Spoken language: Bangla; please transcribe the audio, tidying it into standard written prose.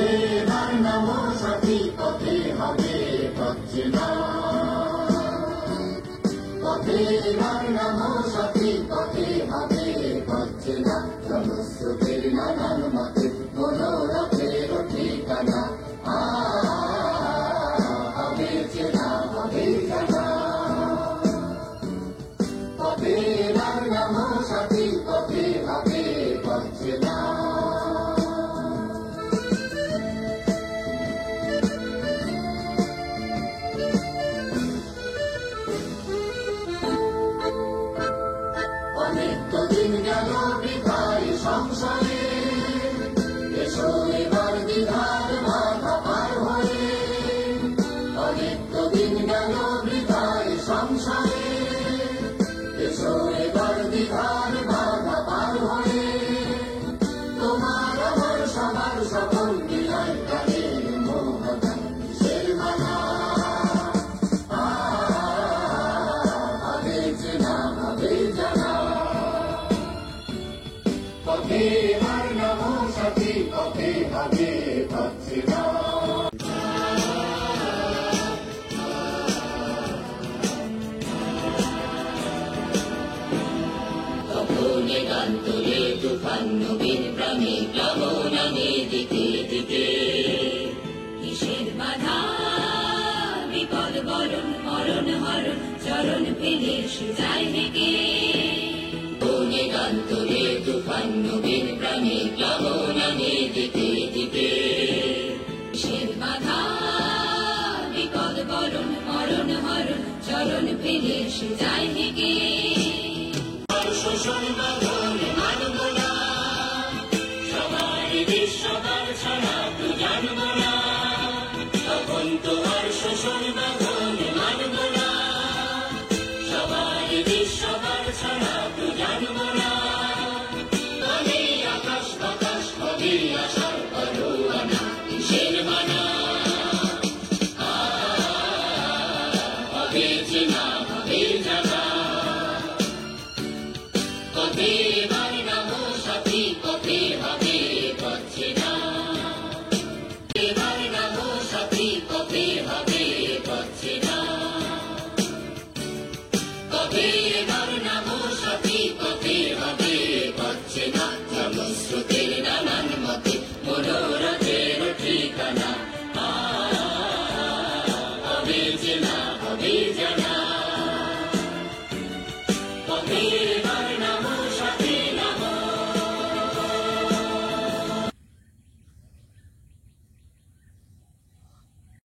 এবার নামো সাথী, পথে হবে পথচেনা। পথে এবার নামো সাথী, পথে হবে পথচেনা। জনস্রোতের নানান মতে মনোরথের ঠিকানা। হবে চেনা, হবে জানা। পথে এবার নামো সাথী, পথে হবে পথচেনা। অনেকদিন গেল বিদায় সংসারে, এসো এবার দ্বিধার বাধা পার হয়ে। অনেকদিন গেল বিদায় সংসারে, এসো এবার দ্বিধার বাধা পার হয়ে। তোমার আমার সবার সকল মিলাই গানের মোহগান কিসের মালা। হবে চেনা, হবে জানা। পথে এবার নামো সাথী, পথে হবে পথচেনা। তখনে গান তোলে তুফান নবীন প্রাণে প্লাবনানে দিতে দিতে। কিসের বাধা বিপদ বরণ মরণ হরণ, চরণ পেলে সে যায় হেঁকে। তখনে গান তোলে তুফান নবীন প্রাণে প্লাবনানে দিতে দিতে। কিসের বাধা বিপদ বরণ মরণ হরণ, চরণ পেলে সে যায় হেঁকে। শোষণ বাঁধন মানব না, সবার দেশ সবার ছাড়া তো জানব না। তখন তো আর শোষণ বাঁধন মানব না, সবার দেশ সবার ছাড়া তো জানব না। তবে আকাশ বাতাস হবে আশার পরোয়ানা, কিসের মানা। হবে চেনা, হবে জানা। পথে এবার নামো সাথী, পথে হবে পথচেনা। এবার নামো সাথী, পথে হবে পথচেনা। পথে এবার নামো সাথী, পথে হবে পথচেনা। জলস্রোতের নানান মতে মনোরথের ঠিকানা। হবে চেনা, হবে জানা। পথে